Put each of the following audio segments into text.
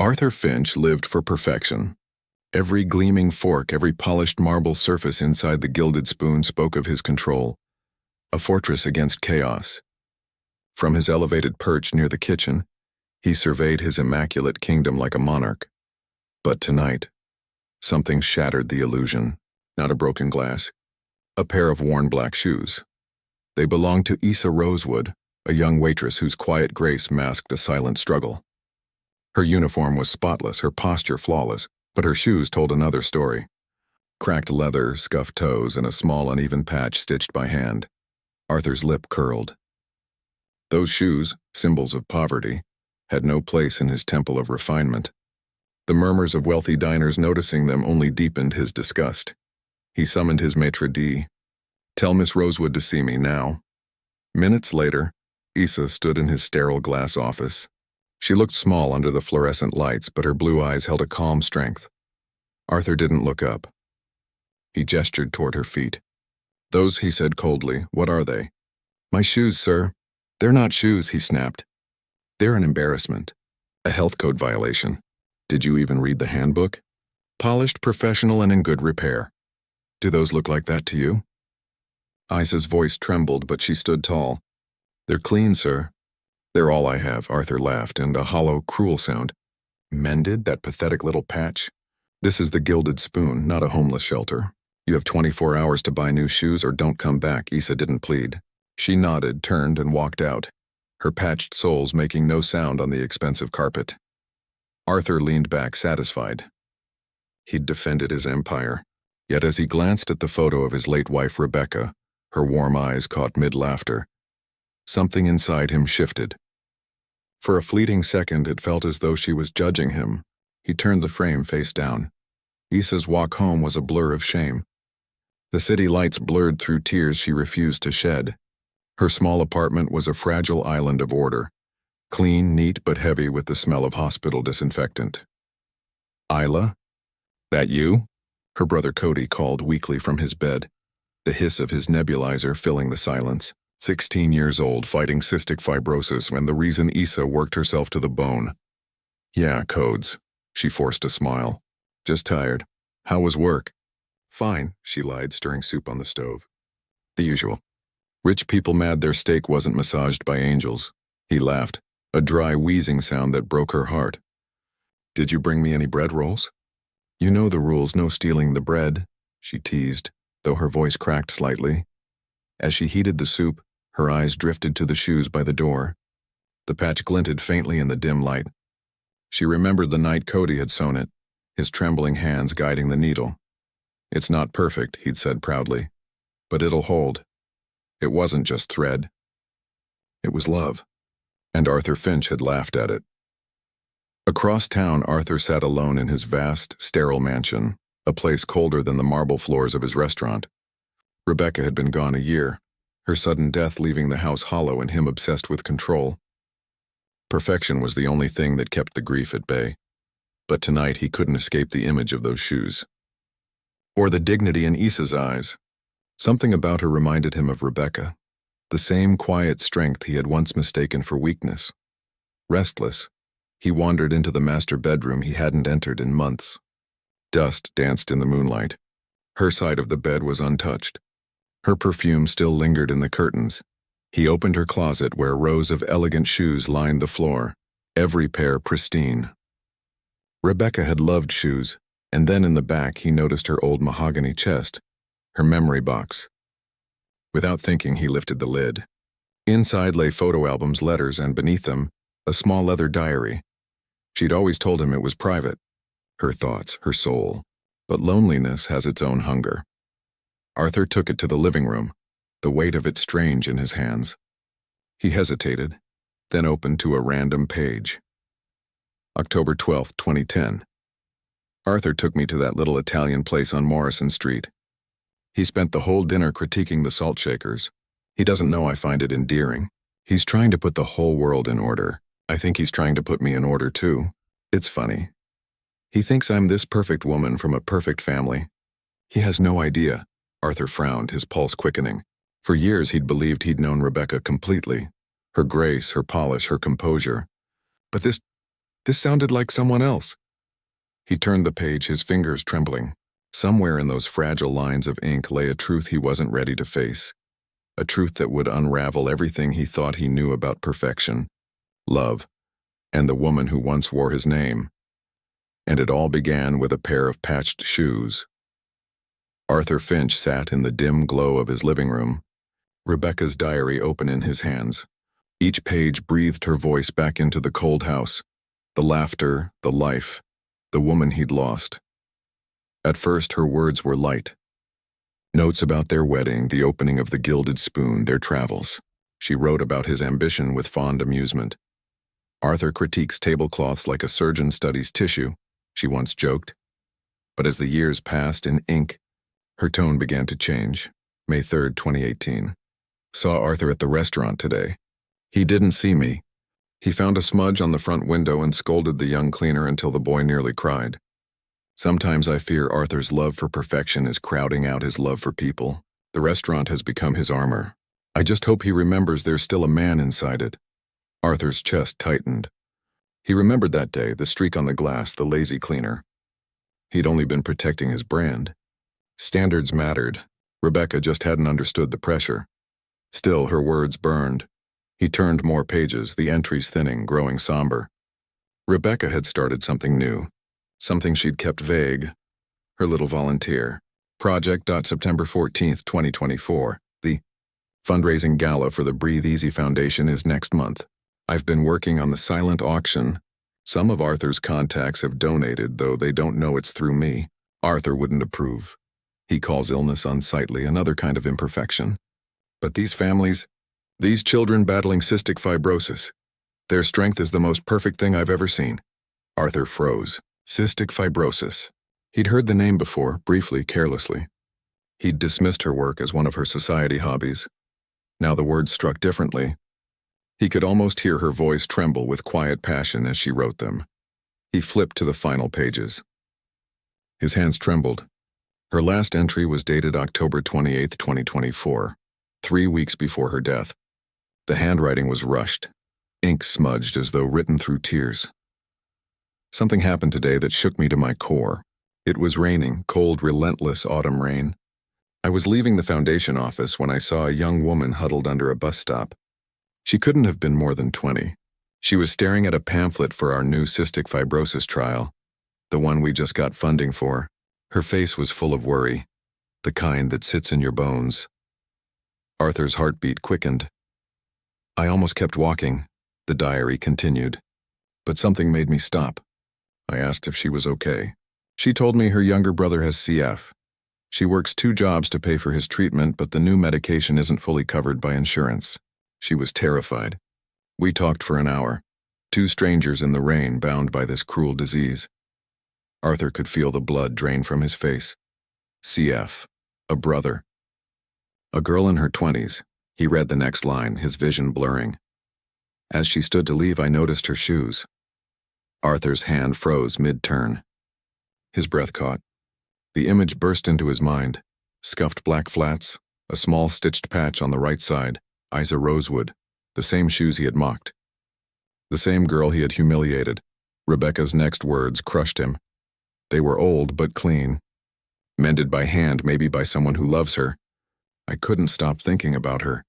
Arthur Finch lived for perfection. Every gleaming fork, every polished marble surface inside the gilded spoon spoke of his control, a fortress against chaos. From his elevated perch near the kitchen, he surveyed his immaculate kingdom like a monarch. But tonight, something shattered the illusion. Not a broken glass, a pair of worn black shoes. They belonged to Issa Rosewood, a young waitress whose quiet grace masked a silent struggle. Her uniform was spotless, her posture flawless, but her shoes told another story. Cracked leather, scuffed toes, and a small uneven patch stitched by hand. Arthur's lip curled. Those shoes, symbols of poverty, had no place in his temple of refinement. The murmurs of wealthy diners noticing them only deepened his disgust. He summoned his maitre d'. "Tell Miss Rosewood to see me now." Minutes later, Issa stood in his sterile glass office. She looked small under the fluorescent lights, but her blue eyes held a calm strength. Arthur didn't look up. He gestured toward her feet. "Those," he said coldly, "what are they?" "My shoes, sir." "They're not shoes," he snapped. "They're an embarrassment. A health code violation. Did you even read the handbook? Polished, professional, and in good repair. Do those look like that to you?" Issa's voice trembled, but she stood tall. "They're clean, sir." "They're all I have," Arthur laughed, and a hollow, cruel sound. "Mended, that pathetic little patch? This is the Gilded Spoon, not a homeless shelter. You have 24 hours to buy new shoes or don't come back," Issa didn't plead. She nodded, turned, and walked out, her patched soles making no sound on the expensive carpet. Arthur leaned back, satisfied. He'd defended his empire, yet as he glanced at the photo of his late wife Rebecca, her warm eyes caught mid-laughter. Something inside him shifted. For a fleeting second, it felt as though she was judging him. He turned the frame face down. Issa's walk home was a blur of shame. The city lights blurred through tears she refused to shed. Her small apartment was a fragile island of order, clean, neat, but heavy with the smell of hospital disinfectant. "Isla? That you?" her brother Cody called weakly from his bed, the hiss of his nebulizer filling the silence. 16 years old, fighting cystic fibrosis, and the reason Issa worked herself to the bone. "Yeah, codes." She forced a smile. "Just tired. How was work?" "Fine," she lied, stirring soup on the stove. "The usual. Rich people mad their steak wasn't massaged by angels." He laughed, a dry wheezing sound that broke her heart. "Did you bring me any bread rolls?" "You know the rules, no stealing the bread," she teased, though her voice cracked slightly. As she heated the soup, her eyes drifted to the shoes by the door. The patch glinted faintly in the dim light. She remembered the night Cody had sewn it, his trembling hands guiding the needle. "It's not perfect," he'd said proudly, "but it'll hold." It wasn't just thread. It was love, and Arthur Finch had laughed at it. Across town, Arthur sat alone in his vast, sterile mansion, a place colder than the marble floors of his restaurant. Rebecca had been gone a year, her sudden death leaving the house hollow and him obsessed with control. Perfection was the only thing that kept the grief at bay, but tonight he couldn't escape the image of those shoes. Or the dignity in Issa's eyes. Something about her reminded him of Rebecca, the same quiet strength he had once mistaken for weakness. Restless, he wandered into the master bedroom he hadn't entered in months. Dust danced in the moonlight. Her side of the bed was untouched. Her perfume still lingered in the curtains. He opened her closet where rows of elegant shoes lined the floor, every pair pristine. Rebecca had loved shoes, and then in the back he noticed her old mahogany chest, her memory box. Without thinking, he lifted the lid. Inside lay photo albums, letters, and beneath them, a small leather diary. She'd always told him it was private, her thoughts, her soul, but loneliness has its own hunger. Arthur took it to the living room, the weight of it strange in his hands. He hesitated, then opened to a random page. October 12, 2010. Arthur took me to that little Italian place on Morrison Street. He spent the whole dinner critiquing the salt shakers. He doesn't know I find it endearing. He's trying to put the whole world in order. I think he's trying to put me in order too. It's funny. He thinks I'm this perfect woman from a perfect family. He has no idea. Arthur frowned, his pulse quickening. For years he'd believed he'd known Rebecca completely. Her grace, her polish, her composure. But this This sounded like someone else. He turned the page, his fingers trembling. Somewhere in those fragile lines of ink lay a truth he wasn't ready to face. A truth that would unravel everything he thought he knew about perfection, love, and the woman who once wore his name. And it all began with a pair of patched shoes. Arthur Finch sat in the dim glow of his living room, Rebecca's diary open in his hands. Each page breathed her voice back into the cold house, the laughter, the life, the woman he'd lost. At first, her words were light. Notes about their wedding, the opening of the Gilded Spoon, their travels. She wrote about his ambition with fond amusement. Arthur critiques tablecloths like a surgeon studies tissue, she once joked. But as the years passed in ink, her tone began to change. May 3rd, 2018. Saw Arthur at the restaurant today. He didn't see me. He found a smudge on the front window and scolded the young cleaner until the boy nearly cried. Sometimes I fear Arthur's love for perfection is crowding out his love for people. The restaurant has become his armor. I just hope he remembers there's still a man inside it. Arthur's chest tightened. He remembered that day, the streak on the glass, the lazy cleaner. He'd only been protecting his brand. Standards mattered. Rebecca just hadn't understood the pressure. Still, her words burned. He turned more pages, the entries thinning, growing somber. Rebecca had started something new. Something she'd kept vague. Her little volunteer. Project. September 14th, 2024. The fundraising gala for the Breathe Easy Foundation is next month. I've been working on the silent auction. Some of Arthur's contacts have donated, though they don't know it's through me. Arthur wouldn't approve. He calls illness unsightly, another kind of imperfection. But these families, these children battling cystic fibrosis, their strength is the most perfect thing I've ever seen. Arthur froze. Cystic fibrosis. He'd heard the name before, briefly, carelessly. He'd dismissed her work as one of her society hobbies. Now the words struck differently. He could almost hear her voice tremble with quiet passion as she wrote them. He flipped to the final pages. His hands trembled. Her last entry was dated October 28, 2024, 3 weeks before her death. The handwriting was rushed, ink smudged as though written through tears. Something happened today that shook me to my core. It was raining, cold, relentless autumn rain. I was leaving the foundation office when I saw a young woman huddled under a bus stop. She couldn't have been more than 20. She was staring at a pamphlet for our new cystic fibrosis trial, the one we just got funding for. Her face was full of worry, the kind that sits in your bones. Arthur's heartbeat quickened. I almost kept walking, the diary continued, but something made me stop. I asked if she was okay. She told me her younger brother has CF. She works 2 jobs to pay for his treatment, but the new medication isn't fully covered by insurance. She was terrified. We talked for an hour, 2 strangers in the rain bound by this cruel disease. Arthur could feel the blood drain from his face. CF, a brother. A girl in her 20s. He read the next line, his vision blurring. As she stood to leave, I noticed her shoes. Arthur's hand froze mid-turn. His breath caught. The image burst into his mind. Scuffed black flats, a small stitched patch on the right side, Isa Rosewood, the same shoes he had mocked. The same girl he had humiliated. Rebecca's next words crushed him. They were old but clean. Mended by hand, maybe by someone who loves her. I couldn't stop thinking about her.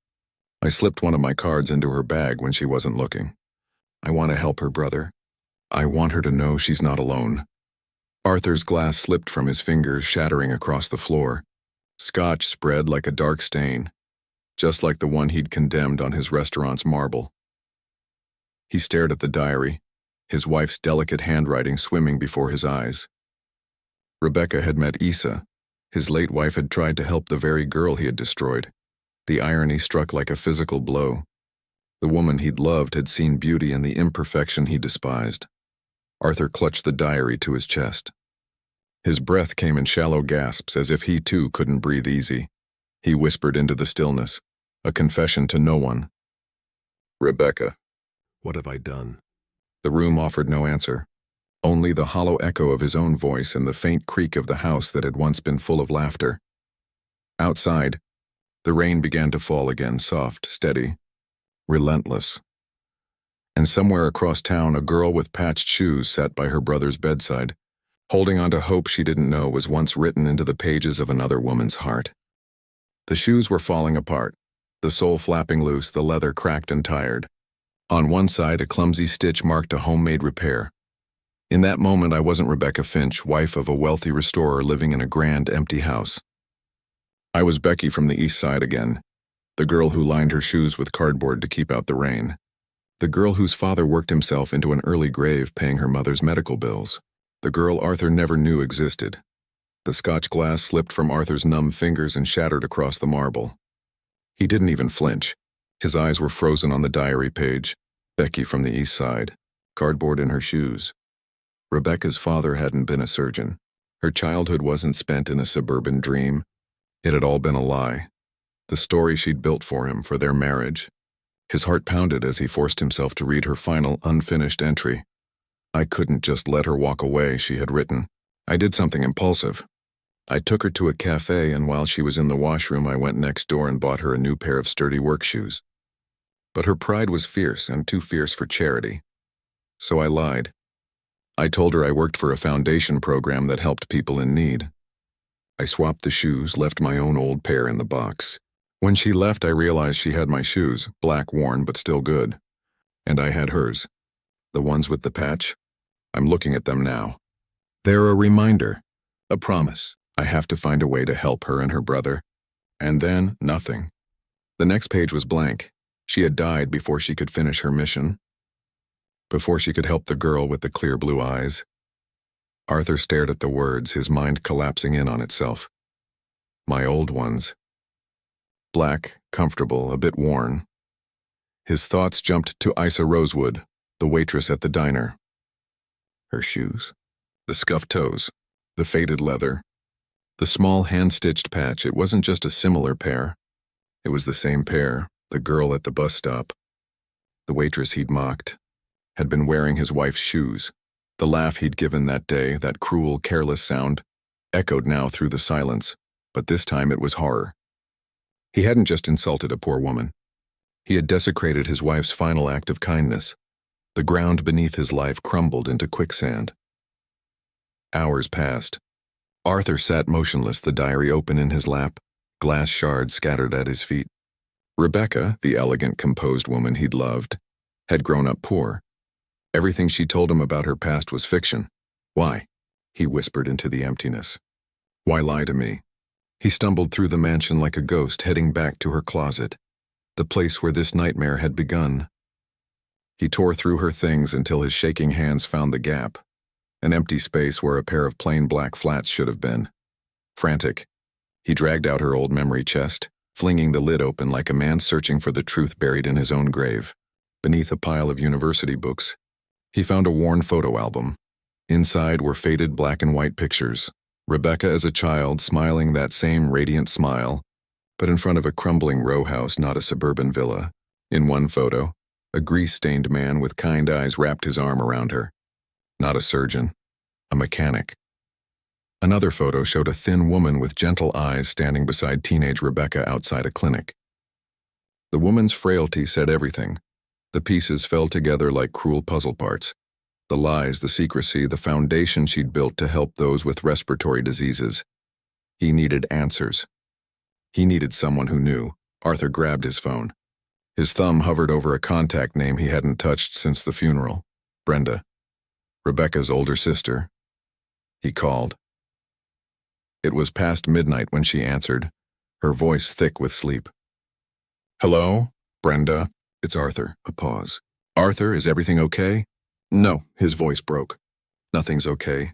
I slipped one of my cards into her bag when she wasn't looking. I want to help her brother. I want her to know she's not alone. Arthur's glass slipped from his fingers, shattering across the floor. Scotch spread like a dark stain, just like the one he'd condemned on his restaurant's marble. He stared at the diary, his wife's delicate handwriting swimming before his eyes. Rebecca had met Isa. His late wife had tried to help the very girl he had destroyed. The irony struck like a physical blow. The woman he'd loved had seen beauty in the imperfection he despised. Arthur clutched the diary to his chest. His breath came in shallow gasps as if he too couldn't breathe easy. He whispered into the stillness, a confession to no one. Rebecca, what have I done? The room offered no answer, only the hollow echo of his own voice and the faint creak of the house that had once been full of laughter. Outside, the rain began to fall again, soft, steady, relentless. And somewhere across town, a girl with patched shoes sat by her brother's bedside, holding on to hope she didn't know was once written into the pages of another woman's heart. The shoes were falling apart, the sole flapping loose, the leather cracked and tired. On one side, a clumsy stitch marked a homemade repair. In that moment, I wasn't Rebecca Finch, wife of a wealthy restorer living in a grand, empty house. I was Becky from the East Side again, the girl who lined her shoes with cardboard to keep out the rain. The girl whose father worked himself into an early grave paying her mother's medical bills. The girl Arthur never knew existed. The Scotch glass slipped from Arthur's numb fingers and shattered across the marble. He didn't even flinch. His eyes were frozen on the diary page. Becky from the East Side, cardboard in her shoes. Rebecca's father hadn't been a surgeon. Her childhood wasn't spent in a suburban dream. It had all been a lie. The story she'd built for him, for their marriage. His heart pounded as he forced himself to read her final, unfinished entry. I couldn't just let her walk away, she had written. I did something impulsive. I took her to a cafe, and while she was in the washroom, I went next door and bought her a new pair of sturdy work shoes. But her pride was fierce, and too fierce for charity. So I lied. I told her I worked for a foundation program that helped people in need. I swapped the shoes, left my own old pair in the box. When she left, I realized she had my shoes, black worn but still good. And I had hers. The ones with the patch. I'm looking at them now. They're a reminder, a promise. I have to find a way to help her and her brother. And then, nothing. The next page was blank. She had died before she could finish her mission. Before she could help the girl with the clear blue eyes. Arthur stared at the words, his mind collapsing in on itself. My old ones. Black, comfortable, a bit worn. His thoughts jumped to Isa Rosewood, the waitress at the diner. Her shoes. The scuffed toes. The faded leather. The small hand-stitched patch. It wasn't just a similar pair. It was the same pair, the girl at the bus stop. The waitress he'd mocked had been wearing his wife's shoes. The laugh he'd given that day, that cruel, careless sound, echoed now through the silence, but this time it was horror. He hadn't just insulted a poor woman. He had desecrated his wife's final act of kindness. The ground beneath his life crumbled into quicksand. Hours passed. Arthur sat motionless, the diary open in his lap, glass shards scattered at his feet. Rebecca, the elegant, composed woman he'd loved, had grown up poor. Everything she told him about her past was fiction. Why? He whispered into the emptiness. Why lie to me? He stumbled through the mansion like a ghost, heading back to her closet, the place where this nightmare had begun. He tore through her things until his shaking hands found the gap, an empty space where a pair of plain black flats should have been. Frantic, he dragged out her old memory chest, flinging the lid open like a man searching for the truth buried in his own grave. Beneath a pile of university books, he found a worn photo album. Inside were faded black and white pictures. Rebecca as a child, smiling that same radiant smile, but in front of a crumbling row house, not a suburban villa. In one photo, a grease-stained man with kind eyes wrapped his arm around her. Not a surgeon, a mechanic. Another photo showed a thin woman with gentle eyes standing beside teenage Rebecca outside a clinic. The woman's frailty said everything. The pieces fell together like cruel puzzle parts. The lies, the secrecy, the foundation she'd built to help those with respiratory diseases. He needed answers. He needed someone who knew. Arthur grabbed his phone. His thumb hovered over a contact name he hadn't touched since the funeral. Brenda. Rebecca's older sister. He called. It was past midnight when she answered, her voice thick with sleep. Hello? Brenda? It's Arthur. A pause. Arthur, is everything okay? No, his voice broke. Nothing's okay.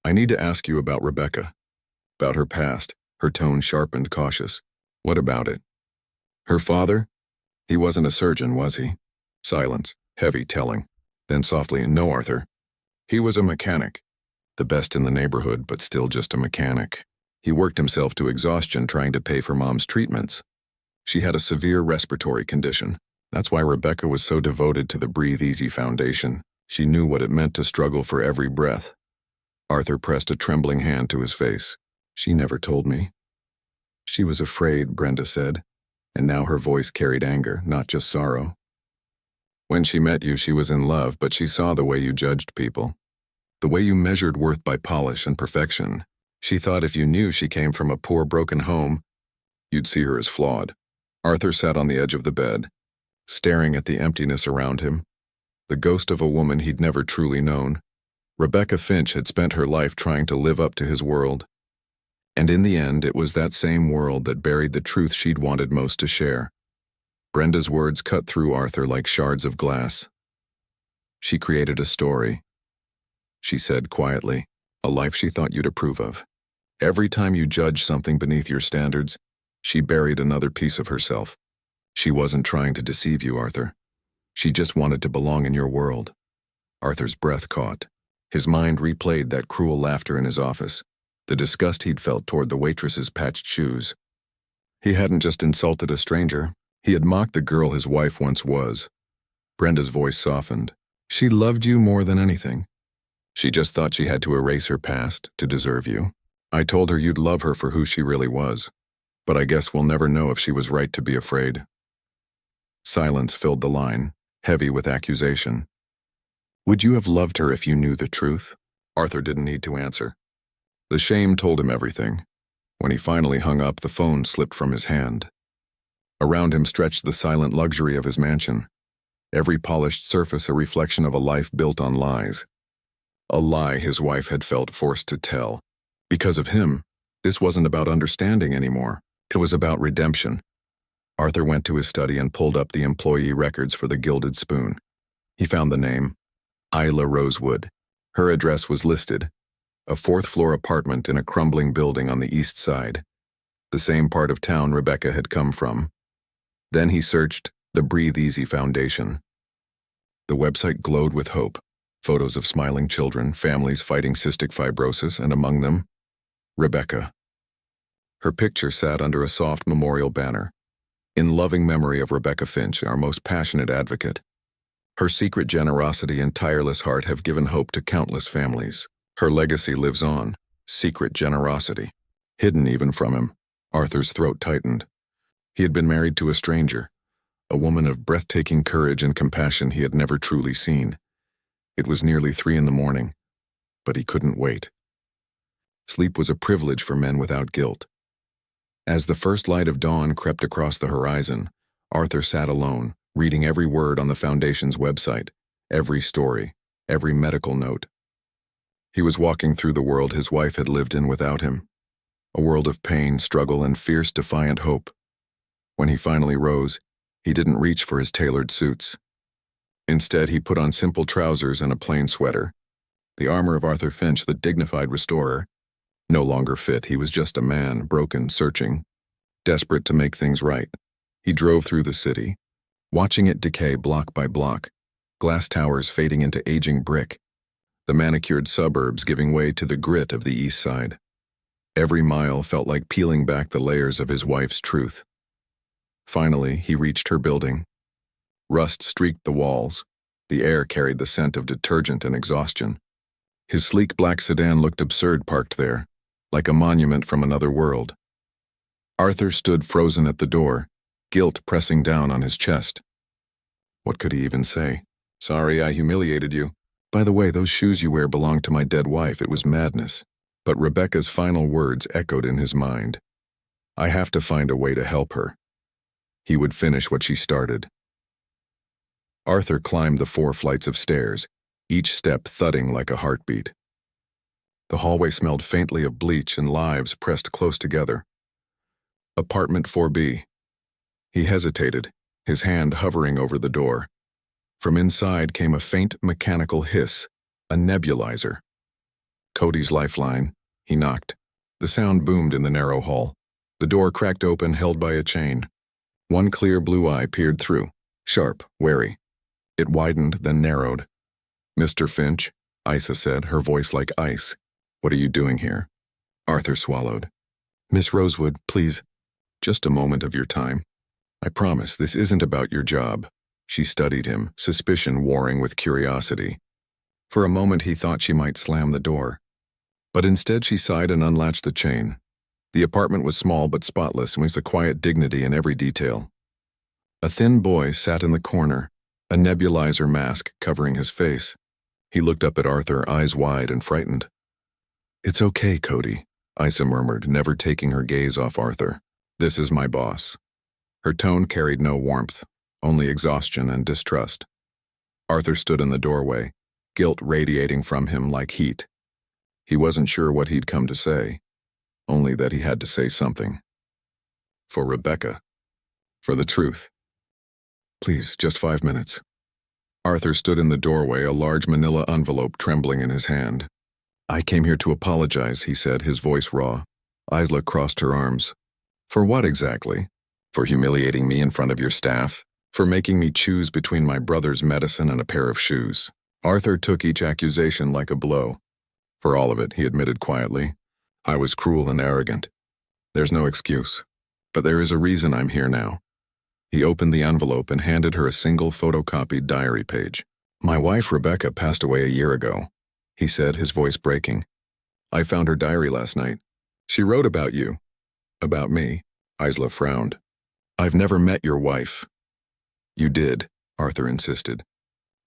I need to ask you about Rebecca. About her past, her tone sharpened, cautious. What about it? Her father? He wasn't a surgeon, was he? Silence, heavy telling. Then softly, no, Arthur. He was a mechanic. The best in the neighborhood, but still just a mechanic. He worked himself to exhaustion trying to pay for Mom's treatments. She had a severe respiratory condition. That's why Rebecca was so devoted to the Breathe Easy Foundation. She knew what it meant to struggle for every breath. Arthur pressed a trembling hand to his face. She never told me. She was afraid, Brenda said, and now her voice carried anger, not just sorrow. When she met you, she was in love, but she saw the way you judged people. The way you measured worth by polish and perfection. She thought if you knew she came from a poor, broken home, you'd see her as flawed. Arthur sat on the edge of the bed, staring at the emptiness around him, the ghost of a woman he'd never truly known. Rebecca Finch had spent her life trying to live up to his world. And in the end, it was that same world that buried the truth she'd wanted most to share. Brenda's words cut through Arthur like shards of glass. She created a story, she said quietly, a life she thought you'd approve of. Every time you judged something beneath your standards, she buried another piece of herself. She wasn't trying to deceive you, Arthur. She just wanted to belong in your world. Arthur's breath caught. His mind replayed that cruel laughter in his office, the disgust he'd felt toward the waitress's patched shoes. He hadn't just insulted a stranger, he had mocked the girl his wife once was. Brenda's voice softened. She loved you more than anything. She just thought she had to erase her past to deserve you. I told her you'd love her for who she really was, but I guess we'll never know if she was right to be afraid. Silence filled the line, heavy with accusation. Would you have loved her if you knew the truth? Arthur didn't need to answer. The shame told him everything. When he finally hung up, the phone slipped from his hand. Around him stretched the silent luxury of his mansion, every polished surface a reflection of a life built on lies. A lie his wife had felt forced to tell. Because of him, this wasn't about understanding anymore. It was about redemption. Arthur went to his study and pulled up the employee records for the Gilded Spoon. He found the name, Isla Rosewood. Her address was listed, a fourth-floor apartment in a crumbling building on the east side, the same part of town Rebecca had come from. Then he searched the Breathe Easy Foundation. The website glowed with hope, photos of smiling children, families fighting cystic fibrosis, and among them, Rebecca. Her picture sat under a soft memorial banner, in loving memory of Rebecca Finch, our most passionate advocate. Her secret generosity and tireless heart have given hope to countless families. Her legacy lives on, secret generosity, hidden even from him. Arthur's throat tightened. He had been married to a stranger, a woman of breathtaking courage and compassion he had never truly seen. It was nearly 3 a.m, but he couldn't wait. Sleep was a privilege for men without guilt. As the first light of dawn crept across the horizon, Arthur sat alone, reading every word on the Foundation's website, every story, every medical note. He was walking through the world his wife had lived in without him, a world of pain, struggle, and fierce, defiant hope. When he finally rose, he didn't reach for his tailored suits. Instead, he put on simple trousers and a plain sweater. The armor of Arthur Finch, the dignified restorer, no longer fit. He was just a man, broken, searching, desperate to make things right. He drove through the city, watching it decay block by block, glass towers fading into aging brick, the manicured suburbs giving way to the grit of the east side. Every mile felt like peeling back the layers of his wife's truth. Finally, he reached her building. Rust streaked the walls. The air carried the scent of detergent and exhaustion. His sleek black sedan looked absurd parked there, like a monument from another world. Arthur stood frozen at the door, guilt pressing down on his chest. What could he even say? Sorry I humiliated you. By the way, those shoes you wear belong to my dead wife. It was madness. But Rebecca's final words echoed in his mind. I have to find a way to help her. He would finish what she started. Arthur climbed the 4 flights of stairs, each step thudding like a heartbeat. The hallway smelled faintly of bleach and lives pressed close together. Apartment 4B. He hesitated, his hand hovering over the door. From inside came a faint mechanical hiss, a nebulizer. Cody's lifeline. He knocked. The sound boomed in the narrow hall. The door cracked open, held by a chain. One clear blue eye peered through, sharp, wary. It widened, then narrowed. Mr. Finch, Isa said, her voice like ice. What are you doing here? Arthur swallowed. Miss Rosewood, please. Just a moment of your time. I promise this isn't about your job. She studied him, suspicion warring with curiosity. For a moment he thought she might slam the door. But instead she sighed and unlatched the chain. The apartment was small but spotless and was a quiet dignity in every detail. A thin boy sat in the corner, a nebulizer mask covering his face. He looked up at Arthur, eyes wide and frightened. "It's okay, Cody," Isa murmured, never taking her gaze off Arthur. "This is my boss." Her tone carried no warmth, only exhaustion and distrust. Arthur stood in the doorway, guilt radiating from him like heat. He wasn't sure what he'd come to say, only that he had to say something. For Rebecca. For the truth. "Please, just 5 minutes." Arthur stood in the doorway, a large manila envelope trembling in his hand. "I came here to apologize," he said, his voice raw. Isla crossed her arms. "For what exactly? For humiliating me in front of your staff? For making me choose between my brother's medicine and a pair of shoes?" Arthur took each accusation like a blow. "For all of it," he admitted quietly. "I was cruel and arrogant. There's no excuse. But there is a reason I'm here now." He opened the envelope and handed her a single photocopied diary page. "My wife Rebecca passed away a year ago," he said, his voice breaking. "I found her diary last night. She wrote about you." "About me?" Isla frowned. "I've never met your wife." "You did," Arthur insisted.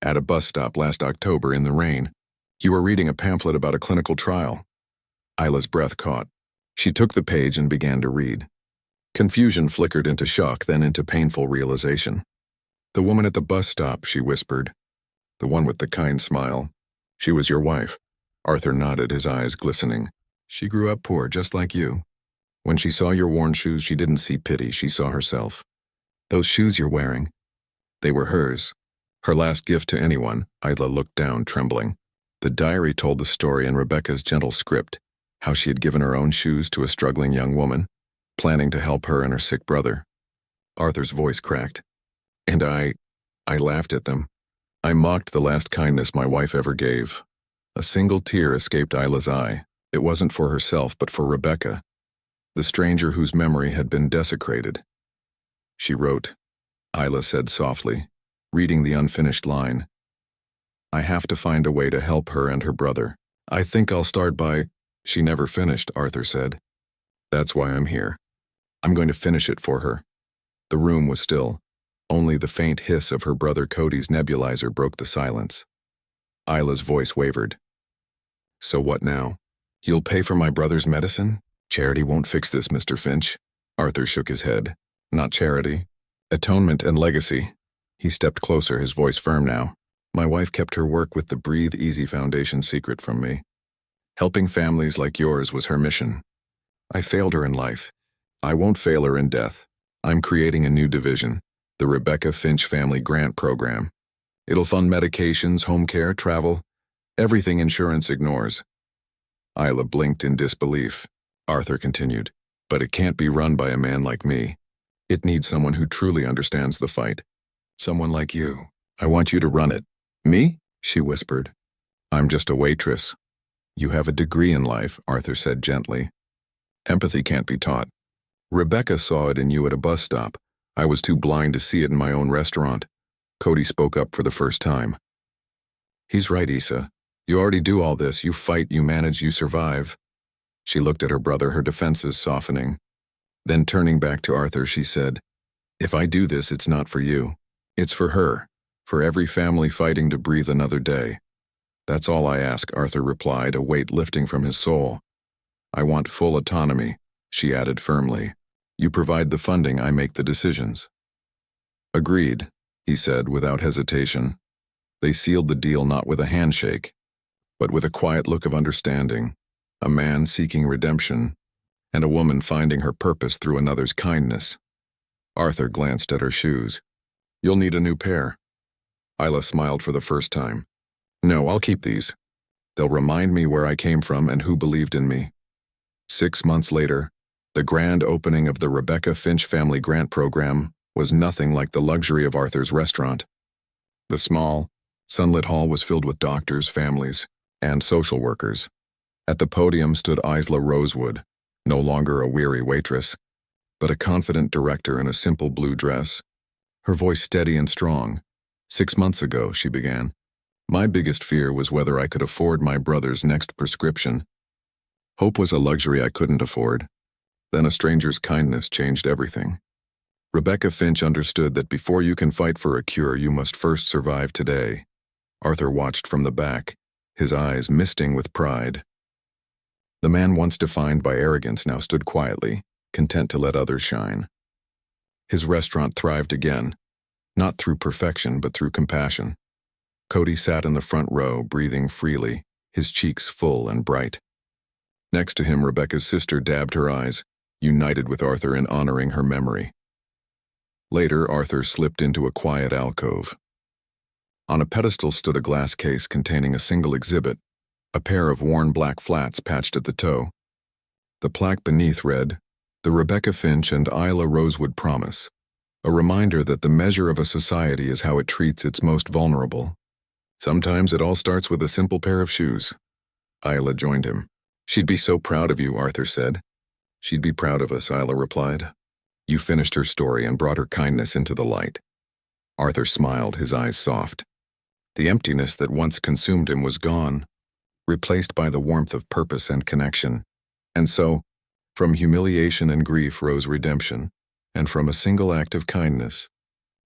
"At a bus stop last October in the rain. You were reading a pamphlet about a clinical trial." Isla's breath caught. She took the page and began to read. Confusion flickered into shock, then into painful realization. "The woman at the bus stop," she whispered. "The one with the kind smile. She was your wife." Arthur nodded, his eyes glistening. "She grew up poor, just like you. When she saw your worn shoes, she didn't see pity, she saw herself. Those shoes you're wearing, they were hers. Her last gift to anyone." Isla looked down, trembling. The diary told the story in Rebecca's gentle script, how she had given her own shoes to a struggling young woman, planning to help her and her sick brother. Arthur's voice cracked. "And I laughed at them. I mocked the last kindness my wife ever gave." A single tear escaped Isla's eye. It wasn't for herself, but for Rebecca, the stranger whose memory had been desecrated. She wrote, Isla said softly, reading the unfinished line. "I have to find a way to help her and her brother. I think I'll start by—" She never finished, Arthur said. "That's why I'm here. I'm going to finish it for her." The room was still. Only the faint hiss of her brother Cody's nebulizer broke the silence. Isla's voice wavered. "So what now? You'll pay for my brother's medicine? Charity won't fix this, Mr. Finch." Arthur shook his head. "Not charity. Atonement and legacy." He stepped closer, his voice firm now. "My wife kept her work with the Breathe Easy Foundation secret from me. Helping families like yours was her mission. I failed her in life. I won't fail her in death. I'm creating a new division, the Rebecca Finch Family Grant Program. It'll fund medications, home care, travel, everything insurance ignores." Isla blinked in disbelief. Arthur continued, "But it can't be run by a man like me. It needs someone who truly understands the fight. Someone like you. I want you to run it." "Me?" she whispered. "I'm just a waitress." "You have a degree in life," Arthur said gently. "Empathy can't be taught. Rebecca saw it in you at a bus stop. I was too blind to see it in my own restaurant." Cody spoke up for the first time. "He's right, Isa. You already do all this. You fight, you manage, you survive." She looked at her brother, her defenses softening. Then turning back to Arthur, she said, "If I do this, it's not for you. It's for her, for every family fighting to breathe another day. That's all I ask," Arthur replied, a weight lifting from his soul. "I want full autonomy," she added firmly. "You provide the funding, I make the decisions." "Agreed," he said without hesitation. They sealed the deal not with a handshake, but with a quiet look of understanding, a man seeking redemption, and a woman finding her purpose through another's kindness. Arthur glanced at her shoes. "You'll need a new pair." Isla smiled for the first time. "No, I'll keep these. They'll remind me where I came from and who believed in me." 6 months later, the grand opening of the Rebecca Finch Family Grant Program was nothing like the luxury of Arthur's restaurant. The small, sunlit hall was filled with doctors, families, and social workers. At the podium stood Isla Rosewood, no longer a weary waitress, but a confident director in a simple blue dress, her voice steady and strong. "6 months ago," she began, "my biggest fear was whether I could afford my brother's next prescription. Hope was a luxury I couldn't afford. Then a stranger's kindness changed everything. Rebecca Finch understood that before you can fight for a cure, you must first survive today. Arthur watched from the back, his eyes misting with pride. The man once defined by arrogance now stood quietly, content to let others shine. His restaurant thrived again, not through perfection but through compassion. Cody sat in the front row, breathing freely, his cheeks full and bright. Next to him, Rebecca's sister dabbed her eyes, united with Arthur in honoring her memory. Later, Arthur slipped into a quiet alcove. On a pedestal stood a glass case containing a single exhibit, a pair of worn black flats patched at the toe. The plaque beneath read, "The Rebecca Finch and Isla Rosewood Promise," a reminder that the measure of a society is how it treats its most vulnerable. Sometimes it all starts with a simple pair of shoes. Isla joined him. "She'd be so proud of you," Arthur said. "She'd be proud of us," Isla replied. You finished her story and brought her kindness into the light. Arthur smiled, his eyes soft. The emptiness that once consumed him was gone, replaced by the warmth of purpose and connection. And so, from humiliation and grief rose redemption, and from a single act of kindness,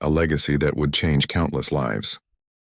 a legacy that would change countless lives.